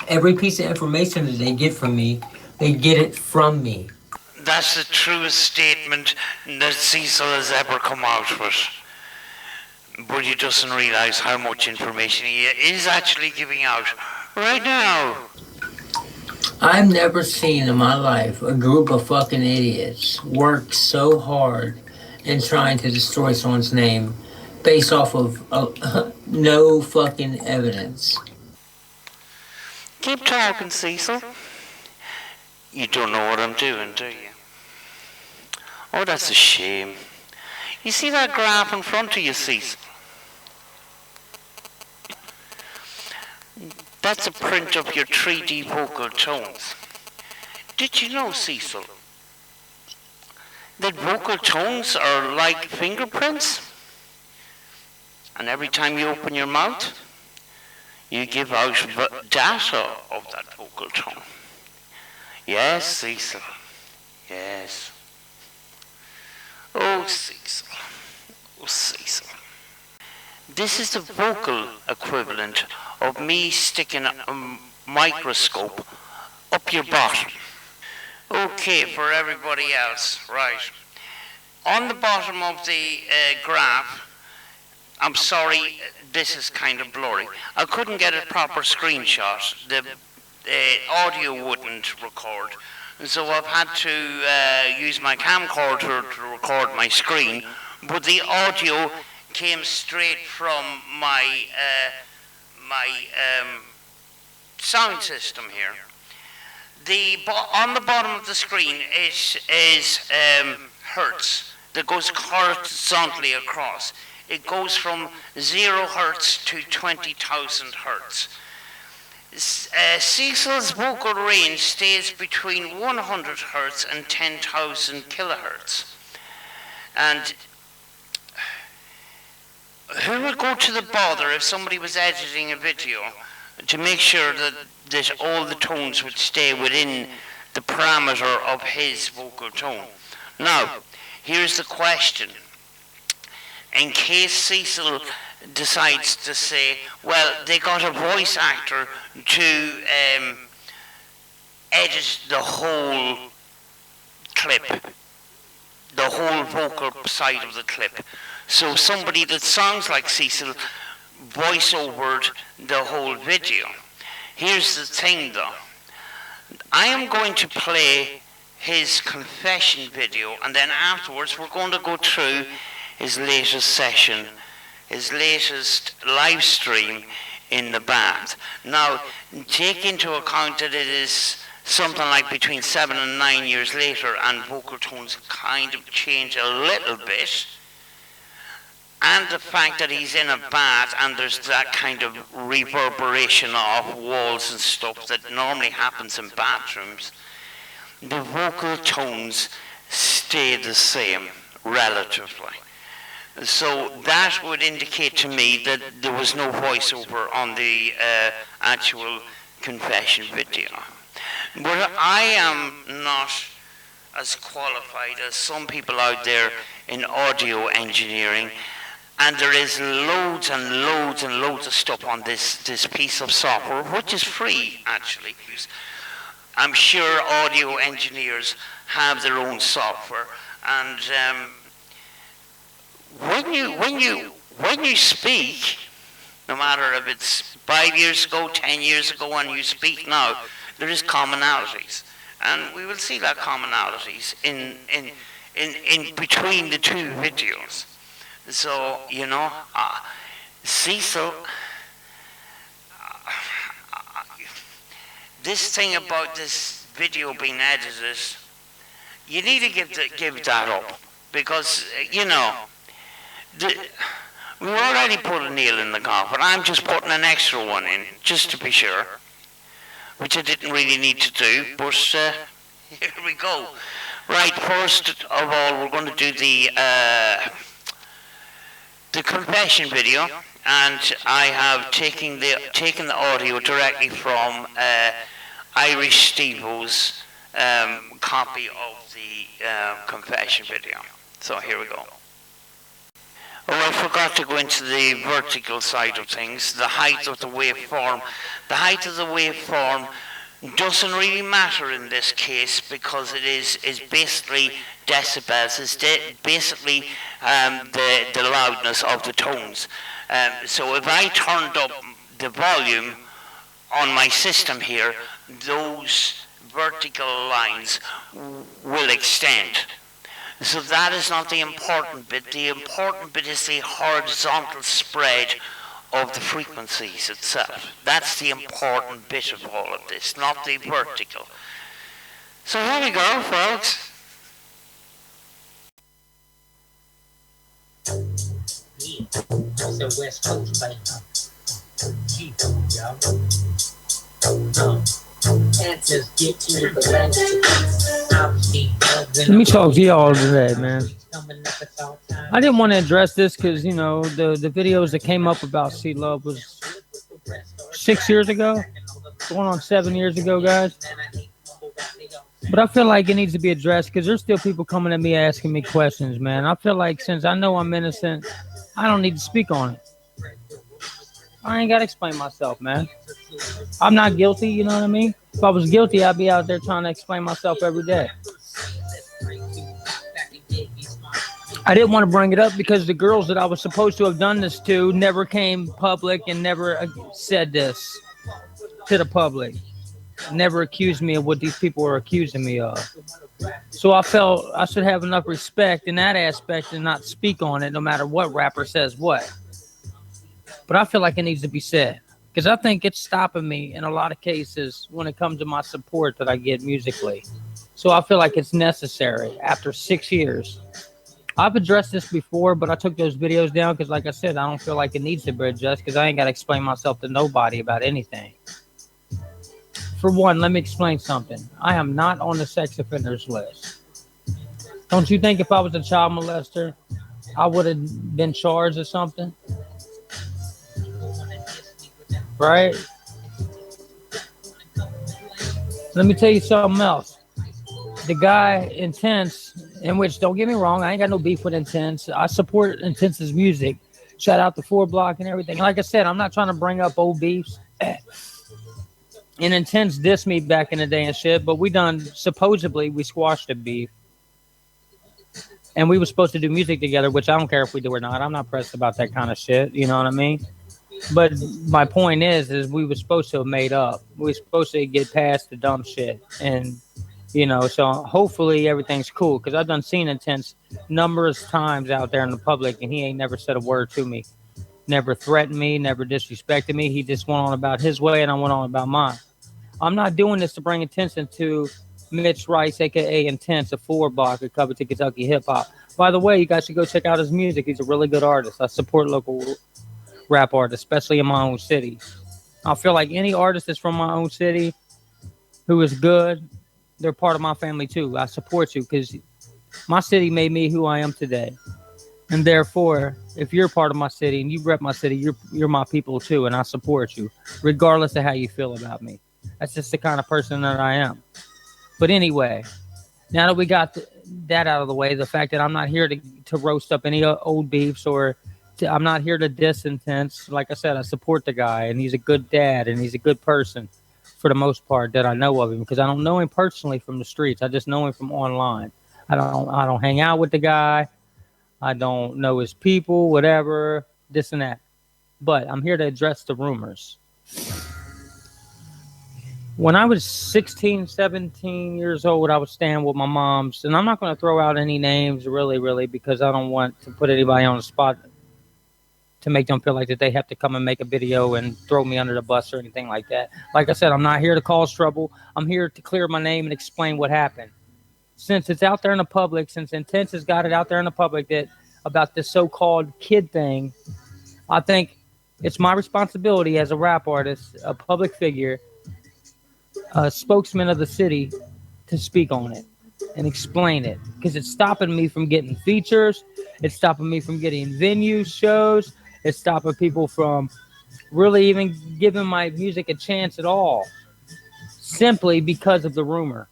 Every piece of information that they get from me, they get it from me. That's the truest statement that Cecil has ever come out with. But he doesn't realise how much information he is actually giving out right now. I've never seen in my life a group of fucking idiots work so hard in trying to destroy someone's name based off of no fucking evidence. Keep talking, Cecil. You don't know what I'm doing, do you? Oh, that's a shame. You see that graph in front of you, Cecil? That's a print of your 3D vocal tones. Did you know, Cecil, that vocal tones are like fingerprints? And every time you open your mouth, you give out data of that vocal tone. Yes, Cecil. Yes. Oh, Cecil. Oh, Cecil. This is the vocal equivalent of me sticking a microscope up your bottom. Okay, for everybody else, right. On the bottom of the graph, I'm sorry, this is kind of blurry. I couldn't get a proper screenshot. The audio wouldn't record. So I've had to use my camcorder to record my screen, but the audio came straight from my sound system here. On the bottom of the screen is hertz that goes horizontally across. It goes from 0 hertz to 20,000 hertz. Cecil's vocal range stays between 100 hertz and 10,000 kilohertz. And who would go to the bother if somebody was editing a video to make sure that all the tones would stay within the parameter of his vocal tone? Now, here's the question. In case Cecil decides to say, well, they got a voice actor to edit the whole clip, the whole vocal side of the clip. So somebody that sounds like Cecil voice-overed the whole video. Here's the thing though. I am going to play his confession video, and then afterwards we're going to go through his latest session, his latest live stream in the band. Now, take into account that it is something like between 7 and 9 years later, and vocal tones kind of change a little bit, and the fact that he's in a bath and there's that kind of reverberation of walls and stuff that normally happens in bathrooms, the vocal tones stay the same relatively. So that would indicate to me that there was no voiceover on the actual confession video. But I am not as qualified as some people out there in audio engineering, and there is loads and loads and loads of stuff on this piece of software, which is free actually. I'm sure audio engineers have their own software, and when you speak, no matter if it's 5 years ago, 10 years ago, and you speak now, there is commonalities, and we will see that commonalities in between the two videos. So Cecil, this thing about this video being edited, you need to give that up, because we already put a nail in the coffin. I'm just putting an extra one in, just to be sure, which I didn't really need to do, but here we go. Right, first of all, we're going to do the confession video, and I have taken the audio directly from Irish Steve-O's copy of the confession video. So here we go. Oh, I forgot to go into the vertical side of things, the height of the waveform. The height of the waveform doesn't really matter in this case because it is basically decibels. It's basically the loudness of the tones. So if I turned up the volume on my system here, those vertical lines will extend. So that is not the important bit. The important bit is the horizontal spread of the frequencies itself. That's the important bit of all of this, not the vertical. So here we go, folks. Yeah, that's a West Coast band. Just get to the Let me talk to y'all today, man. I didn't want to address this because, you know, the videos that came up about Sea Love was 6 years ago, going on 7 years ago, guys. But I feel like it needs to be addressed because there's still people coming at me asking me questions, man. I feel like since I know I'm innocent, I don't need to speak on it. I ain't got to explain myself, man. I'm not guilty, you know what I mean? If I was guilty, I'd be out there trying to explain myself every day. I didn't want to bring it up because the girls that I was supposed to have done this to never came public and never said this to the public. Never accused me of what these people are accusing me of. So I felt I should have enough respect in that aspect and not speak on it no matter what rapper says what. But I feel like it needs to be said because I think it's stopping me in a lot of cases when it comes to my support that I get musically. So I feel like it's necessary after 6 years. I've addressed this before, but I took those videos down because, like I said, I don't feel like it needs to be addressed because I ain't got to explain myself to nobody about anything. For one, let me explain something. I am not on the sex offenders list. Don't you think if I was a child molester, I would have been charged or something? Right? Let me tell you something else. The guy Intense, in which, don't get me wrong, I ain't got no beef with Intense. I support Intense's music. Shout out to 4 Block and everything. Like I said, I'm not trying to bring up old beefs. And Intense dissed me back in the day and shit, but supposedly we squashed the beef. And we were supposed to do music together, which I don't care if we do or not. I'm not pressed about that kind of shit. You know what I mean? But my point is we were supposed to have made up. We were supposed to get past the dumb shit. And, you know, so hopefully everything's cool. Because I've done seen Intense numerous times out there in the public, and he ain't never said a word to me. Never threatened me, never disrespected me. He just went on about his way, and I went on about mine. I'm not doing this to bring attention to Mitch Rice, a.k.a. Intense, a 4 Block, a cover to Kentucky hip-hop. By the way, you guys should go check out his music. He's a really good artist. I support local rap artists, especially in my own city. I feel like any artist that's from my own city who is good, they're part of my family too. I support you because my city made me who I am today. And therefore, if you're part of my city and you rep my city, you're my people too, and I support you, regardless of how you feel about me. That's just the kind of person that I am. But anyway, now that we got that out of the way, the fact that I'm not here to roast up any old beefs I'm not here to diss Intense. Like I said, I support the guy, and he's a good dad, and he's a good person for the most part that I know of him, because I don't know him personally from the streets. I just know him from online. I don't hang out with the guy. I don't know his people, whatever, this and that. But I'm here to address the rumors. When I was 16, 17 years old, I was staying with my mom's, and I'm not going to throw out any names really, because I don't want to put anybody on the spot to make them feel like that they have to come and make a video and throw me under the bus or anything like that. Like I said, I'm not here to cause trouble. I'm here to clear my name and explain what happened. Since it's out there in the public, since Intense has got it out there in the public that about this so-called kid thing, I think it's my responsibility as a rap artist, a public figure, a spokesman of the city, to speak on it and explain it, because it's stopping me from getting features. It's stopping me from getting venues, shows. It's stopping people from really even giving my music a chance at all, simply because of the rumor,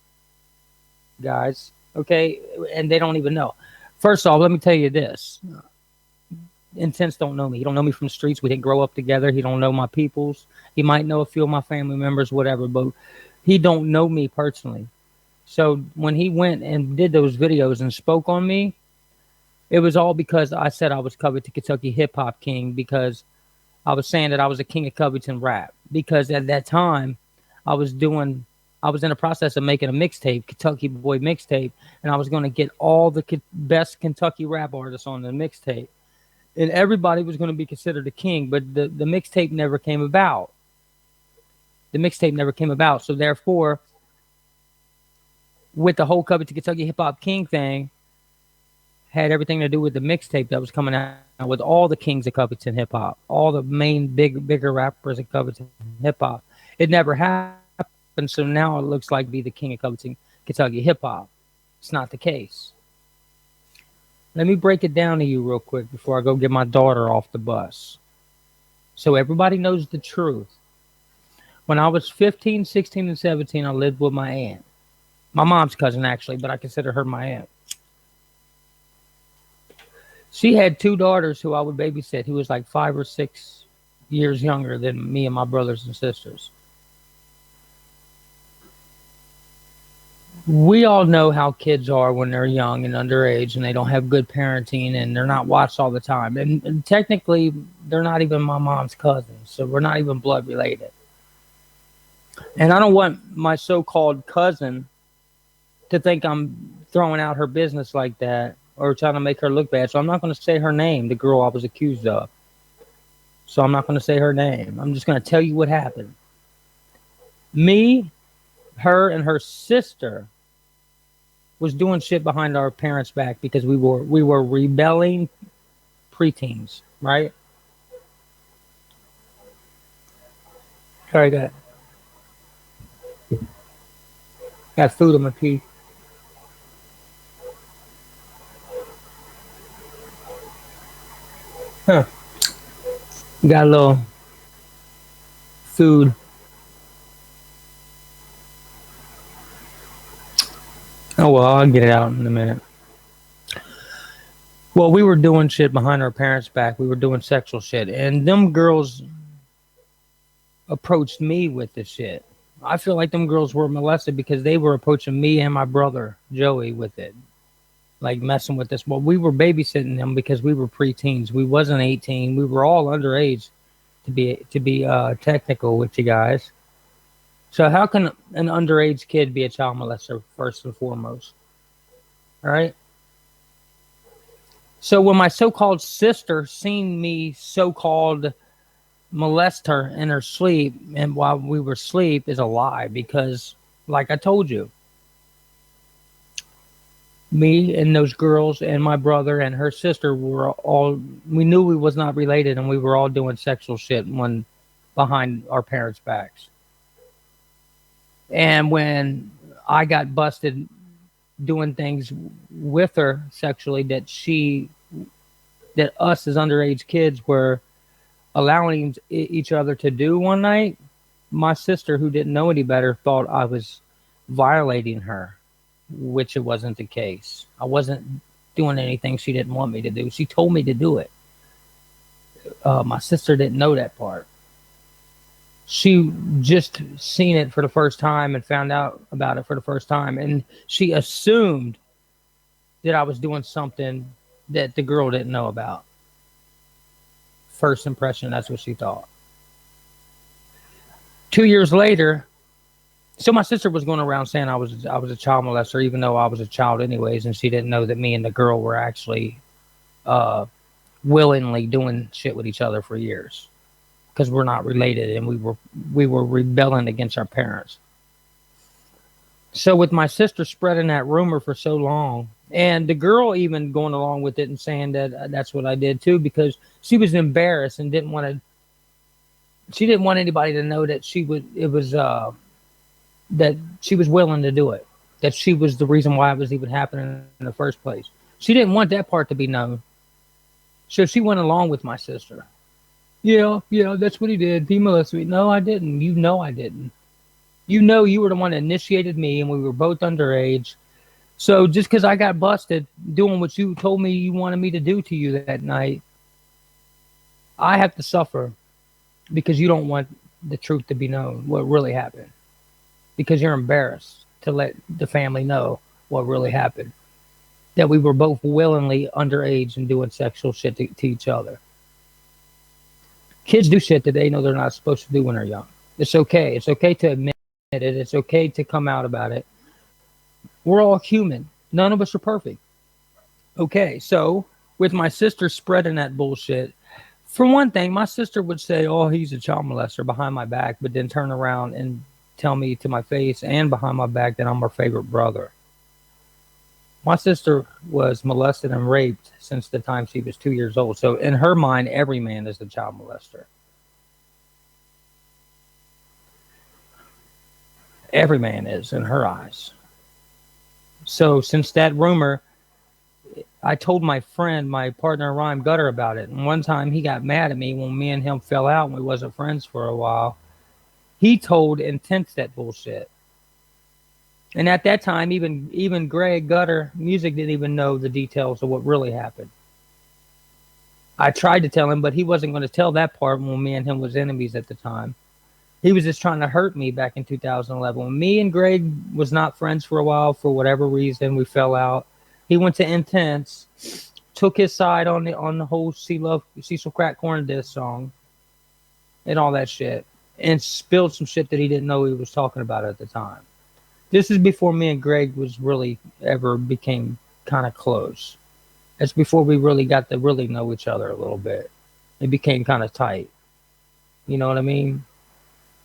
guys. Okay, and they don't even know. First off, let me tell you this. Intense don't know me. He don't know me from the streets. We didn't grow up together. He don't know my peoples. He might know a few of my family members, whatever, but he don't know me personally. So when he went and did those videos and spoke on me, it was all because I said I was Covington, Kentucky hip hop king, because I was saying that I was a king of Covington rap. Because at that time, I was in the process of making a mixtape, Kentucky Boy mixtape, and I was going to get all the best Kentucky rap artists on the mixtape. And everybody was going to be considered a king, but the mixtape never came about. The mixtape never came about. So therefore, with the whole Covington, Kentucky hip hop king thing, had everything to do with the mixtape that was coming out with all the kings of Covington hip hop, all the main bigger rappers of Covington hip hop. It never happened, so now it looks like be the king of Covington, Kentucky hip hop. It's not the case. Let me break it down to you real quick before I go get my daughter off the bus, so everybody knows the truth. When I was 15, 16, and 17, I lived with my aunt. My mom's cousin, actually, but I consider her my aunt. She had two daughters who I would babysit, who was like 5 or 6 years younger than me and my brothers and sisters. We all know how kids are when they're young and underage and they don't have good parenting and they're not watched all the time. And technically, they're not even my mom's cousins, so we're not even blood related. And I don't want my so-called cousin to think I'm throwing out her business like that or trying to make her look bad. So I'm not going to say her name, the girl I was accused of. So I'm not going to say her name. I'm just going to tell you what happened. Me, her, and her sister was doing shit behind our parents' back because we were rebelling preteens, right? Sorry, got food in my teeth. Huh. Got a little food. Oh, well, I'll get it out in a minute. Well, we were doing shit behind our parents' back. We were doing sexual shit. And them girls approached me with this shit. I feel like them girls were molested because they were approaching me and my brother, Joey, with it. Like messing with this. Well, we were babysitting them because we were preteens. We wasn't 18. We were all underage to be technical with you guys. So how can an underage kid be a child molester first and foremost? All right. So when my so-called sister seen me so-called molest her in her sleep and while we were asleep is a lie because, like I told you, me and those girls and my brother and her sister were all, we knew we was not related and we were all doing sexual shit when behind our parents' backs. And when I got busted doing things with her sexually that us as underage kids were allowing each other to do one night, my sister, who didn't know any better, thought I was violating her, which it wasn't the case. I wasn't doing anything she didn't want me to do. She told me to do it. My sister didn't know that part. She just seen it for the first time and found out about it for the first time. And she assumed that I was doing something that the girl didn't know about. First impression, that's what she thought. 2 years later, so my sister was going around saying I was a child molester, even though I was a child anyways, and she didn't know that me and the girl were actually willingly doing shit with each other for years. Because we're not related and we were rebelling against our parents. So with my sister spreading that rumor for so long, and the girl even going along with it and saying that that's what I did too, because she was embarrassed and didn't want anybody to know that that she was willing to do it, that she was the reason why it was even happening in the first place. She didn't want that part to be known. So she went along with my sister. Yeah, that's what he did. He molested me. No, I didn't. You know I didn't. You know you were the one that initiated me, and we were both underage. So just because I got busted doing what you told me you wanted me to do to you that night, I have to suffer because you don't want the truth to be known, what really happened. Because you're embarrassed to let the family know what really happened. That we were both willingly underage and doing sexual shit to each other. Kids do shit that they know they're not supposed to do when they're young. It's okay. It's okay to admit it. It's okay to come out about it. We're all human. None of us are perfect. Okay, so with my sister spreading that bullshit, for one thing, my sister would say, "Oh, he's a child molester" behind my back, but then turn around and tell me to my face and behind my back that I'm her favorite brother. My sister was molested and raped since the time she was 2 years old. So in her mind, every man is a child molester. Every man is in her eyes. So since that rumor, I told my friend, my partner Ryan Gutter, about it. And one time he got mad at me when me and him fell out and we wasn't friends for a while. He told Intense that bullshit. And at that time, even Greg Gutter Music didn't even know the details of what really happened. I tried to tell him, but he wasn't going to tell that part when me and him was enemies at the time. He was just trying to hurt me back in 2011. When me and Greg was not friends for a while, for whatever reason, we fell out. He went to Intense, took his side on the whole Cecil Crack Corn diss song and all that shit, and spilled some shit that he didn't know he was talking about at the time. This is before me and Greg was really ever became kind of close. It's before we really got to really know each other a little bit. It became kind of tight. You know what I mean?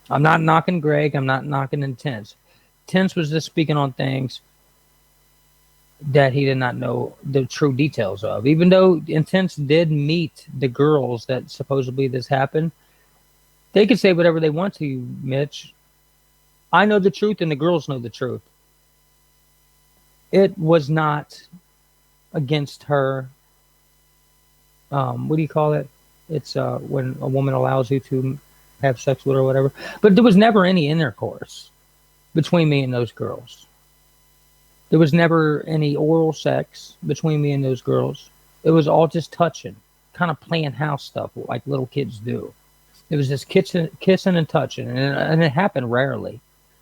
I'm not knocking Greg. I'm not knocking Intense. Intense was just speaking on things that he did not know the true details of. Even though Intense did meet the girls that supposedly this happened, they could say whatever they want to you, Mitch. I know the truth and the girls know the truth. It was not against her. What do you call it? It's when a woman allows you to have sex with her or whatever. But there was never any intercourse between me and those girls. There was never any oral sex between me and those girls. It was all just touching, kind of playing house stuff like little kids do. It was just kissing and touching, and it happened rarely.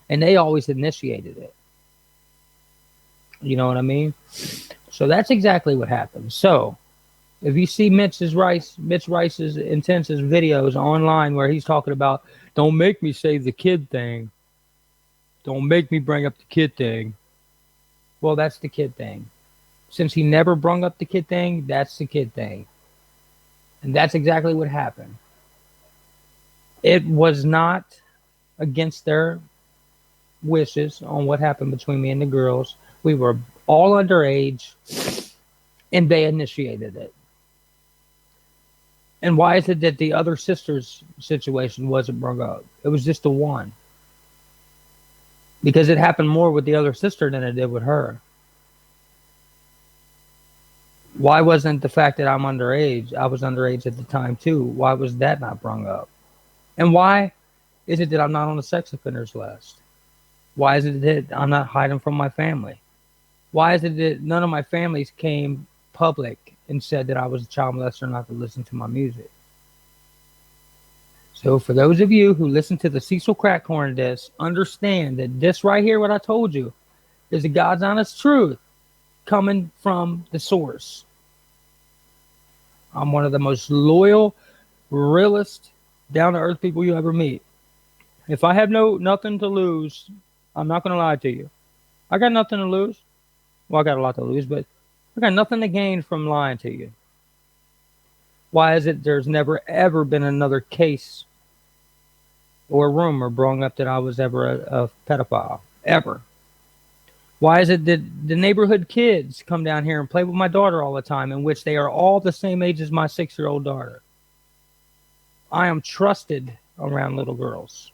And they always initiated it. You know what I mean? So that's exactly what happened. So if you see Mitch Rice's Intense's videos online where he's talking about, don't make me say the kid thing. Don't make me bring up the kid thing. Well, that's the kid thing. Since he never brung up the kid thing, that's the kid thing. And that's exactly what happened. It was not against their wishes on what happened between me and the girls. We were all underage, and they initiated it. And why is it that the other sister's situation wasn't brought up? It was just the one. Because it happened more with the other sister than it did with her. Why wasn't the fact that I'm underage? I was underage at the time too. Why was that not brought up? And why is it that I'm not on the sex offenders list? Why is it that I'm not hiding from my family? Why is it that none of my families came public and said that I was a child molester not to listen to my music? So for those of you who listen to the Cecil Crack Corn diss, understand that this right here, what I told you, is the God's honest truth coming from the source. I'm one of the most loyal, realest, down-to-earth people you ever meet. If I have nothing to lose, I'm not going to lie to you. I got nothing to lose. Well, I got a lot to lose, but I got nothing to gain from lying to you. Why is it there's never, ever been another case or rumor brought up that I was ever a pedophile? Ever. Why is it that the neighborhood kids come down here and play with my daughter all the time, in which they are all the same age as my 6-year-old daughter? I am trusted around little girls.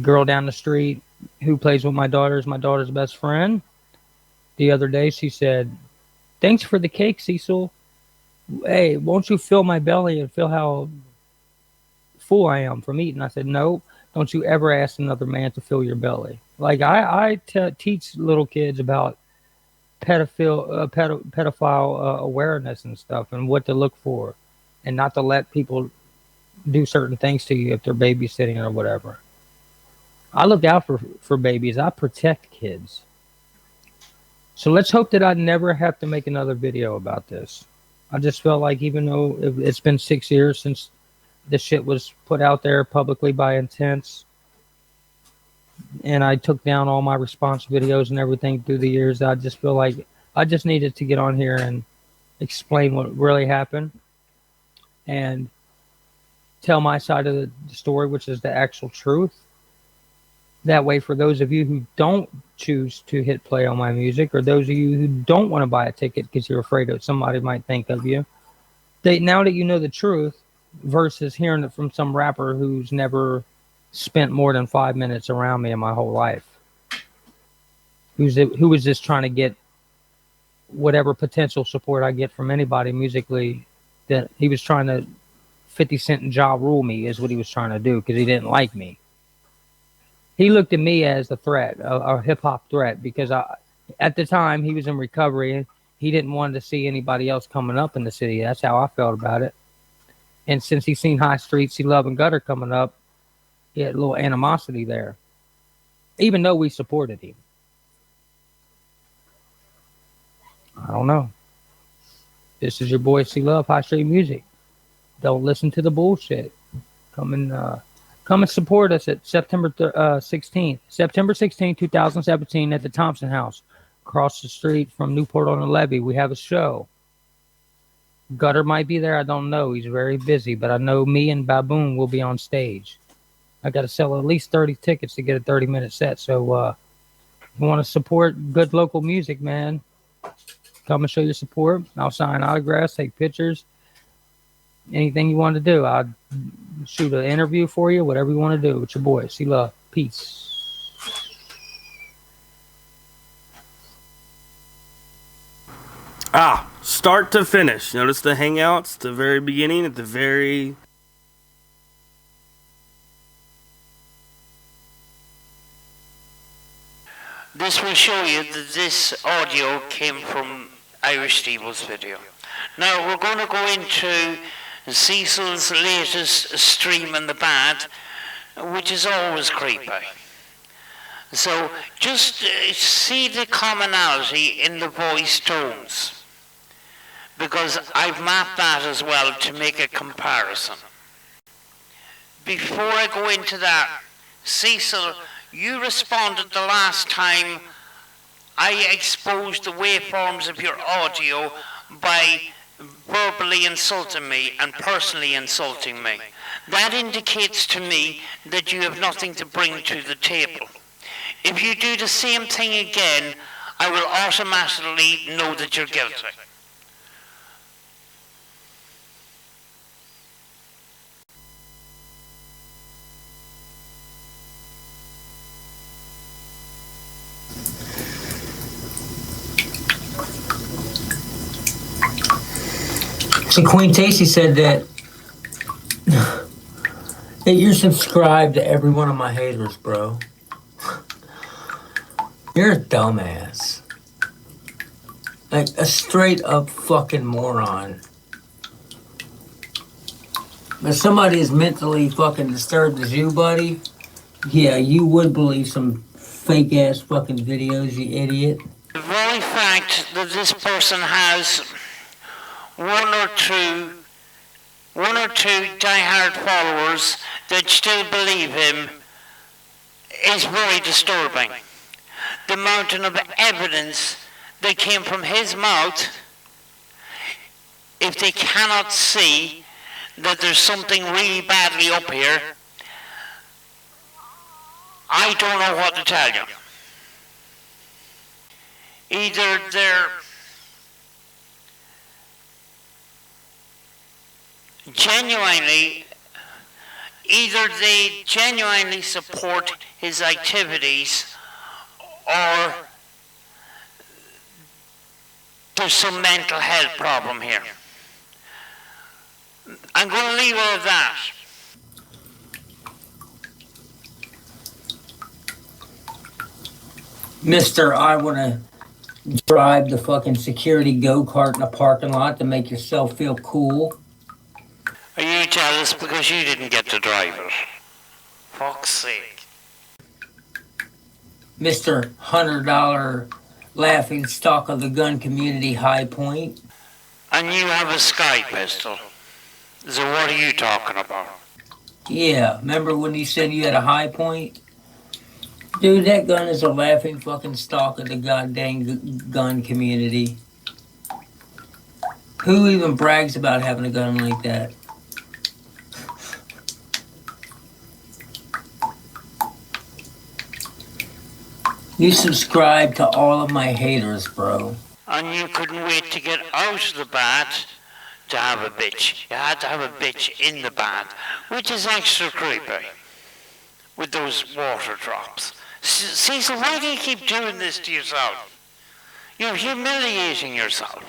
Girl down the street who plays with my daughter is my daughter's best friend. The other day she said, "Thanks for the cake, Cecil. Hey, won't you fill my belly and feel how full I am from eating?" I said, "No, don't you ever ask another man to fill your belly." Like I teach little kids about pedophile awareness and stuff, and what to look for, and not to let people do certain things to you if they're babysitting or whatever. I look out for babies. I protect kids. So let's hope that I never have to make another video about this. I just felt like, even though it's been 6 years since this shit was put out there publicly by Intense, and I took down all my response videos and everything through the years, I just feel like I just needed to get on here and explain what really happened and tell my side of the story, which is the actual truth. That way, for those of you who don't choose to hit play on my music, or those of you who don't want to buy a ticket because you're afraid that somebody might think of you, now that you know the truth, versus hearing it from some rapper who's never spent more than 5 minutes around me in my whole life, who was just trying to get whatever potential support I get from anybody musically, that he was trying to 50 Cent and Ja Rule me is what he was trying to do, because he didn't like me. He looked at me as a threat, a hip-hop threat, because at the time he was in recovery. He didn't want to see anybody else coming up in the city. That's how I felt about it. And since he's seen High Street, See Love, and Gutter coming up, he had a little animosity there, even though we supported him. I don't know. This is your boy See Love, High Street Music. Don't listen to the bullshit. Come and support us at September 16th, 2017, at the Thompson House, across the street from Newport on the Levee. We have a show. Gutter might be there. I don't know. He's very busy, but I know me and Baboon will be on stage. I got to sell at least 30 tickets to get a 30-minute set. So if you want to support good local music, man, come and show your support. I'll sign autographs, take pictures, anything you want to do. I'll shoot an interview for you, whatever you want to do. It's your boy, See Love. Peace. Start to finish. Notice the hangouts, the very beginning, at the very... This will show you that this audio came from Irish Stevel's video. Now we're going to go into Cecil's latest stream in the bad, which is always creepy. So just see the commonality in the voice tones, because I've mapped that as well to make a comparison. Before I go into that, Cecil, you responded the last time I exposed the waveforms of your audio by verbally insulting me and personally insulting me. That indicates to me that you have nothing to bring to the table. If you do the same thing again, I will automatically know that you're guilty. See, Queen Tasty said that you're subscribed to every one of my haters, bro. You're a dumbass. Like a straight up fucking moron. If somebody as mentally fucking disturbed as you, buddy, yeah, you would believe some fake ass fucking videos, you idiot. The very fact that this person has one or two diehard followers that still believe him is very disturbing. The mountain of evidence that came from his mouth, if they cannot see that there's something really badly up here, I don't know what to tell you. Either they genuinely support his activities, or there's some mental health problem here. I'm going to leave it at that. Mister, I want to drive the fucking security go-kart in a parking lot to make yourself feel cool. Are you jealous because you didn't get to drive it? Fuck's sake. Mr. $100 laughing stock of the gun community High Point. And you have a Sky pistol. So what are you talking about? Yeah, remember when you said you had a High Point? Dude, that gun is a laughing fucking stock of the goddamn gun community. Who even brags about having a gun like that? You subscribe to all of my haters, bro. And you couldn't wait to get out of the bath to have a bitch. You had to have a bitch in the bath, which is extra creepy. With those water drops. Cecil, why do you keep doing this to yourself? You're humiliating yourself.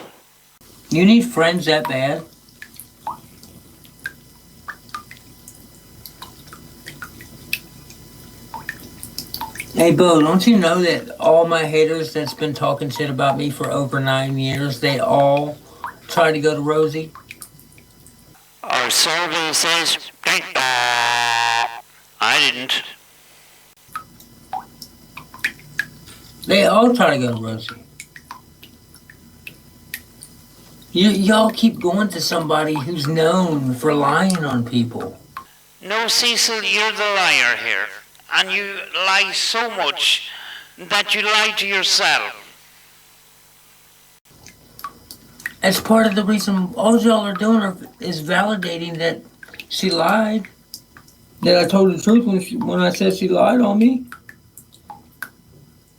You need friends that bad? Hey, Bo, don't you know that all my haters that's been talking shit about me for over 9 years, they all try to go to Rosie? Our survey says, I didn't. They all try to go to Rosie. Y'all keep going to somebody who's known for lying on people. No, Cecil, you're the liar here. And you lie so much that you lie to yourself. That's part of the reason all y'all are doing is validating that she lied. That I told the truth when I said she lied on me.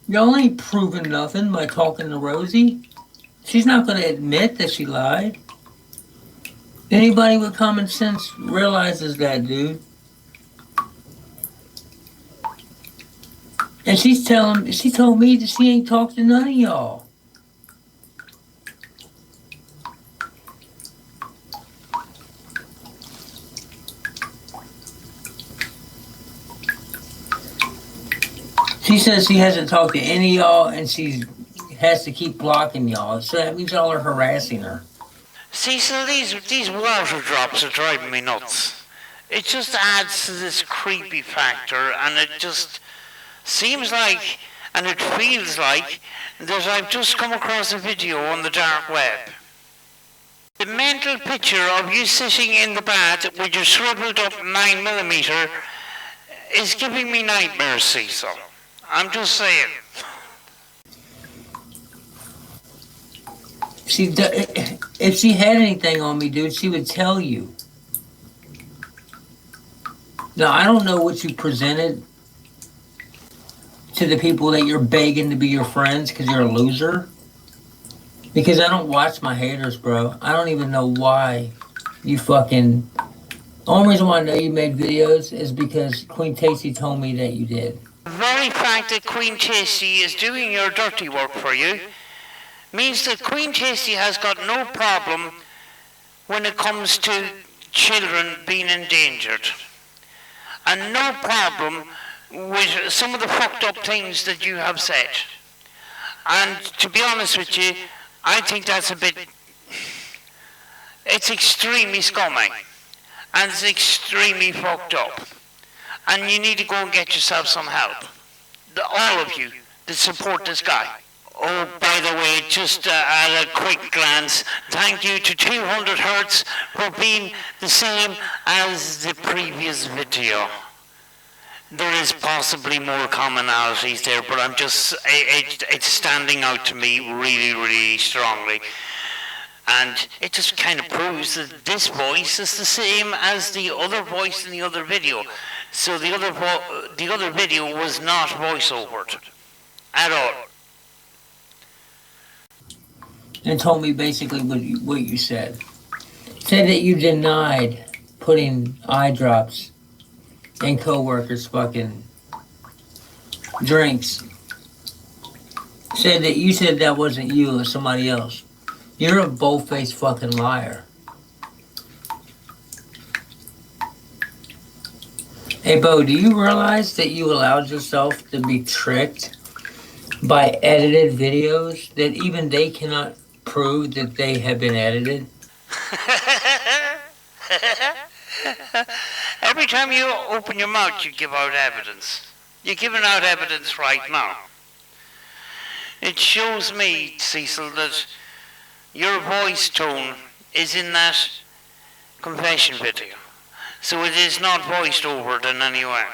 Y'all ain't proving nothing by talking to Rosie. She's not going to admit that she lied. Anybody with common sense realizes that, dude. And she told me that she ain't talked to none of y'all. She says she hasn't talked to any of y'all and she has to keep blocking y'all. So that means y'all are harassing her. Cecil, these water drops are driving me nuts. It just adds to this creepy factor, and it just seems like, and it feels like, that I've just come across a video on the dark web. The mental picture of you sitting in the bath with your shriveled up 9mm is giving me nightmares, Cecil. I'm just saying. If she had anything on me, dude, she would tell you. Now, I don't know what you presented to the people that you're begging to be your friends because you're a loser. Because I don't watch my haters, bro. I don't even know why you fucking... The only reason why I know you made videos is because Queen Tasty told me that you did. The very fact that Queen Tasty is doing your dirty work for you means that Queen Tasty has got no problem when it comes to children being endangered. And no problem with some of the fucked up things that you have said. And to be honest with you, I think that's a bit... It's extremely scummy. And it's extremely fucked up. And you need to go and get yourself some help. All of you that support this guy. Oh, by the way, just at a quick glance, thank you to 200 Hertz for being the same as the previous video. There is possibly more commonalities there, but I'm just, it's standing out to me really, really strongly. And it just kind of proves that this voice is the same as the other voice in the other video. So the other video was not voiceovered at all. And told me basically what you said. Said that you denied putting eye drops in coworkers' fucking drinks. Said that you said that wasn't you, it was somebody else. You're a bold-faced fucking liar. Hey, Bo, do you realize that you allowed yourself to be tricked by edited videos that even they cannot prove that they have been edited? Every time you open your mouth, you give out evidence. You're giving out evidence right now. It shows me, Cecil, that your voice tone is in that confession video. So it is not voiced over in any way.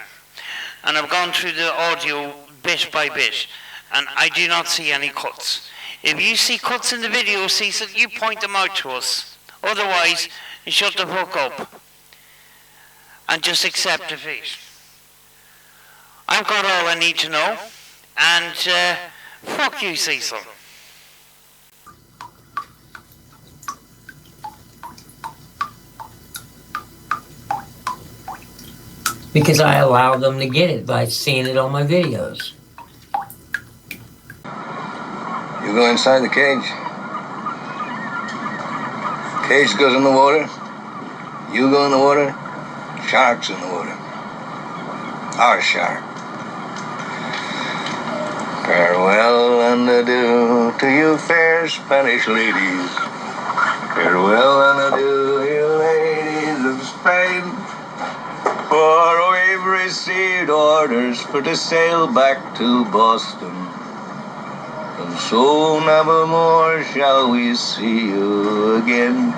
And I've gone through the audio bit by bit, and I do not see any cuts. If you see cuts in the video, Cecil, you point them out to us. Otherwise, shut the fuck up and just accept defeat. I've got all I need to know, and fuck you, Cecil. Because I allow them to get it by seeing it on my videos. You go inside the cage. Cage goes in the water. You go in the water. Shark's in the water. Our shark. Farewell and adieu to you fair Spanish ladies. Farewell and adieu, you ladies of Spain. For we've received orders for to sail back to Boston. And so never more shall we see you again.